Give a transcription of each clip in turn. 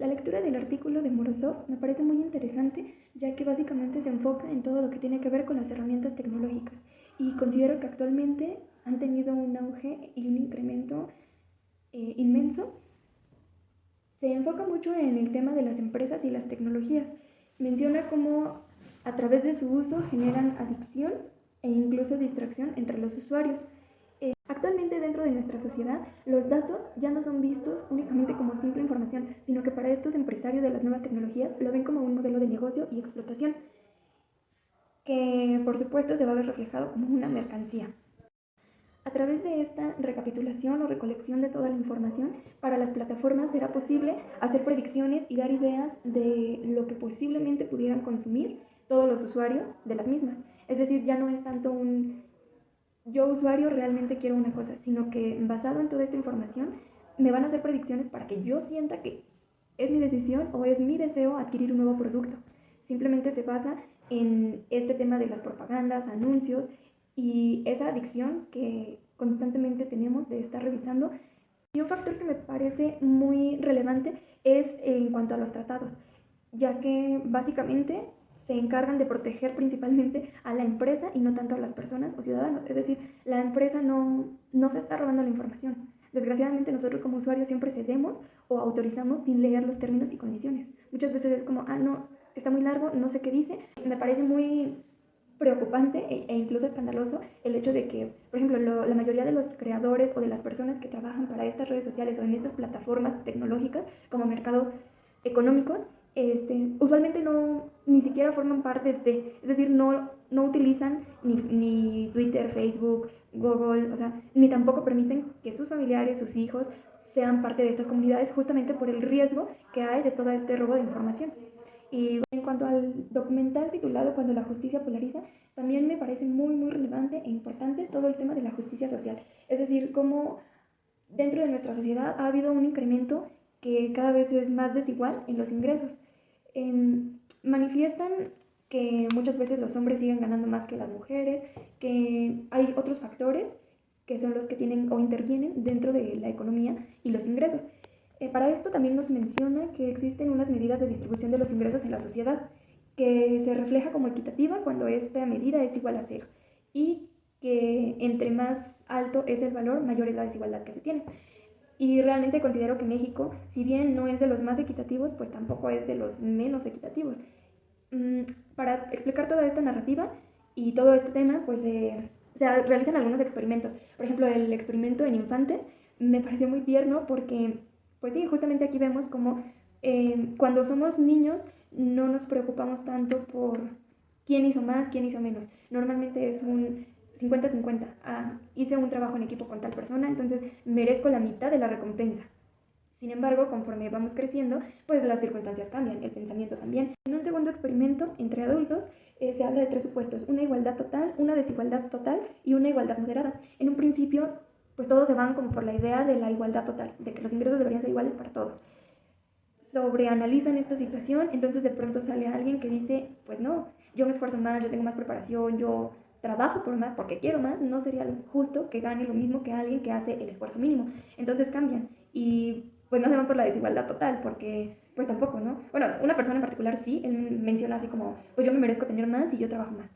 La lectura del artículo de Morozov me parece muy interesante, ya que básicamente se enfoca en todo lo que tiene que ver con las herramientas tecnológicas y considero que actualmente han tenido un auge y un incremento inmenso. Se enfoca mucho en el tema de las empresas y las tecnologías. Menciona cómo a través de su uso generan adicción e incluso distracción entre los usuarios. Actualmente dentro de nuestra sociedad, los datos ya no son vistos únicamente como simple información, sino que para estos empresarios de las nuevas tecnologías lo ven como un modelo de negocio y explotación, que por supuesto se va a ver reflejado como una mercancía. A través de esta recapitulación o recolección de toda la información, para las plataformas será posible hacer predicciones y dar ideas de lo que posiblemente pudieran consumir todos los usuarios de las mismas. Es decir, ya no es tanto un yo usuario realmente quiero una cosa, sino que basado en toda esta información me van a hacer predicciones para que yo sienta que es mi decisión o es mi deseo adquirir un nuevo producto. Simplemente se basa en este tema de las propagandas, anuncios y esa adicción que constantemente tenemos de estar revisando. Y un factor que me parece muy relevante es en cuanto a los tratados, ya que básicamente se encargan de proteger principalmente a la empresa y no tanto a las personas o ciudadanos. Es decir, la empresa no se está robando la información. Desgraciadamente nosotros como usuarios siempre cedemos o autorizamos sin leer los términos y condiciones. Muchas veces es como, no, está muy largo, no sé qué dice. Me parece muy preocupante e incluso escandaloso el hecho de que, por ejemplo, la mayoría de los creadores o de las personas que trabajan para estas redes sociales o en estas plataformas tecnológicas como mercados económicos, usualmente ni siquiera forman parte de, es decir, no utilizan ni Twitter, Facebook, Google, o sea, ni tampoco permiten que sus familiares, sus hijos sean parte de estas comunidades justamente por el riesgo que hay de todo este robo de información. Y en cuanto al documental titulado Cuando la justicia polariza, también me parece muy relevante e importante todo el tema de la justicia social. Es decir, cómo dentro de nuestra sociedad ha habido un incremento que cada vez es más desigual en los ingresos. Manifiestan que muchas veces los hombres siguen ganando más que las mujeres, que hay otros factores que son los que tienen o intervienen dentro de la economía y los ingresos. Para esto también nos menciona que existen unas medidas de distribución de los ingresos en la sociedad, que se refleja como equitativa cuando esta medida es igual a cero y que entre más alto es el valor, mayor es la desigualdad que se tiene. Y realmente considero que México, si bien no es de los más equitativos, pues tampoco es de los menos equitativos. Para explicar toda esta narrativa y todo este tema, pues se realizan algunos experimentos. Por ejemplo, el experimento en infantes me pareció muy tierno porque, pues sí, justamente aquí vemos como cuando somos niños no nos preocupamos tanto por quién hizo más, quién hizo menos. Normalmente es un 50-50. Hice un trabajo en equipo con tal persona, entonces merezco la mitad de la recompensa. Sin embargo, conforme vamos creciendo, pues las circunstancias cambian, el pensamiento también. En un segundo experimento entre adultos se habla de tres supuestos: una igualdad total, una desigualdad total y una igualdad moderada. En un principio, pues todos se van como por la idea de la igualdad total, de que los ingresos deberían ser iguales para todos. Sobreanalizan esta situación, entonces de pronto sale alguien que dice, pues no, yo me esfuerzo más, yo tengo más preparación, yo trabajo por más porque quiero más, no sería justo que gane lo mismo que alguien que hace el esfuerzo mínimo. Entonces cambian y pues no se van por la desigualdad total porque pues tampoco, ¿no? Bueno, una persona en particular sí, él menciona así como, pues yo me merezco tener más y yo trabajo más.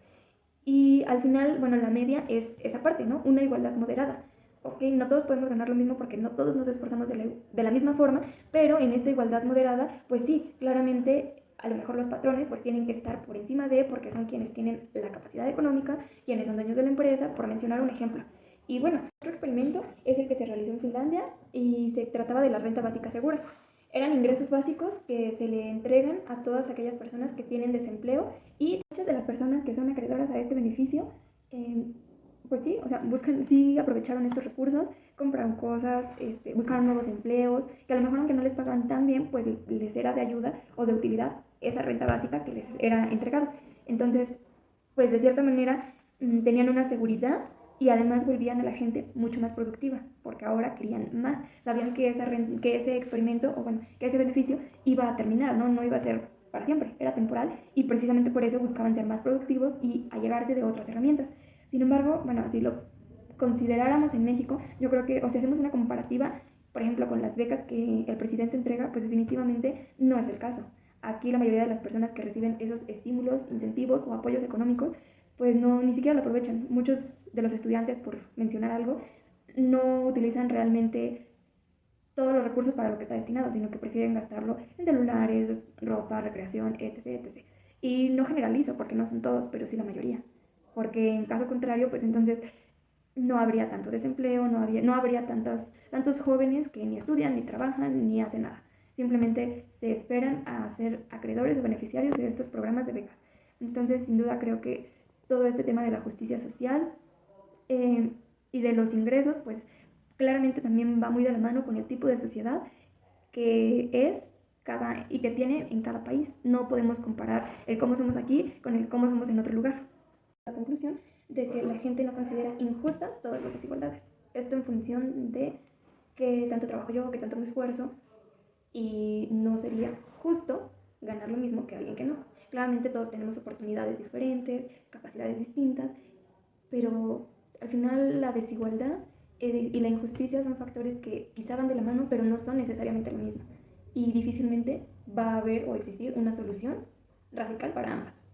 Y al final, bueno, la media es esa parte, ¿no? Una igualdad moderada. Ok, no todos podemos ganar lo mismo porque no todos nos esforzamos de la misma forma, pero en esta igualdad moderada, pues sí, claramente a lo mejor los patrones pues tienen que estar por encima de, porque son quienes tienen la capacidad económica, quienes son dueños de la empresa, por mencionar un ejemplo. Y bueno, otro experimento es el que se realizó en Finlandia y se trataba de la renta básica segura. Eran ingresos básicos que se le entregan a todas aquellas personas que tienen desempleo y muchas de las personas que son acreedoras a este beneficio, pues sí, o sea, sí aprovecharon estos recursos, compraron cosas, buscaron nuevos empleos, que a lo mejor aunque no les pagaban tan bien, pues les era de ayuda o de utilidad esa renta básica que les era entregada. Entonces, pues de cierta manera tenían una seguridad y además volvían a la gente mucho más productiva, porque ahora querían más, sabían que ese experimento, o bueno, que ese beneficio iba a terminar, no iba a ser para siempre, era temporal, y precisamente por eso buscaban ser más productivos y allegarse de otras herramientas. Sin embargo, bueno, si lo consideráramos en México, yo creo que, o si hacemos una comparativa, Por ejemplo, con las becas que el presidente entrega, pues definitivamente no es el caso. Aquí la mayoría de las personas que reciben esos estímulos, incentivos o apoyos económicos, pues no, ni siquiera lo aprovechan. Muchos de los estudiantes, por mencionar algo, no utilizan realmente todos los recursos para lo que está destinado, sino que prefieren gastarlo en celulares, ropa, recreación, etc, etc. Y no generalizo porque no son todos, pero sí la mayoría. Porque en caso contrario, pues entonces no habría tanto desempleo, no habría tantos jóvenes que ni estudian, ni trabajan, ni hacen nada. Simplemente se esperan a ser acreedores o beneficiarios de estos programas de becas. Entonces, sin duda, creo que todo este tema de la justicia social eh, y de los ingresos, pues claramente también va muy de la mano con el tipo de sociedad que es y que tiene en cada país. No podemos comparar el cómo somos aquí con el cómo somos en otro lugar. La conclusión de que la gente no considera injustas todas las desigualdades. Esto en función de qué tanto trabajo yo, qué tanto me esfuerzo, y no sería justo ganar lo mismo que alguien que no. Claramente todos tenemos oportunidades diferentes, capacidades distintas, pero al final la desigualdad y la injusticia son factores que quizá van de la mano, pero no son necesariamente lo mismo. Y difícilmente va a haber o existir una solución radical para ambas.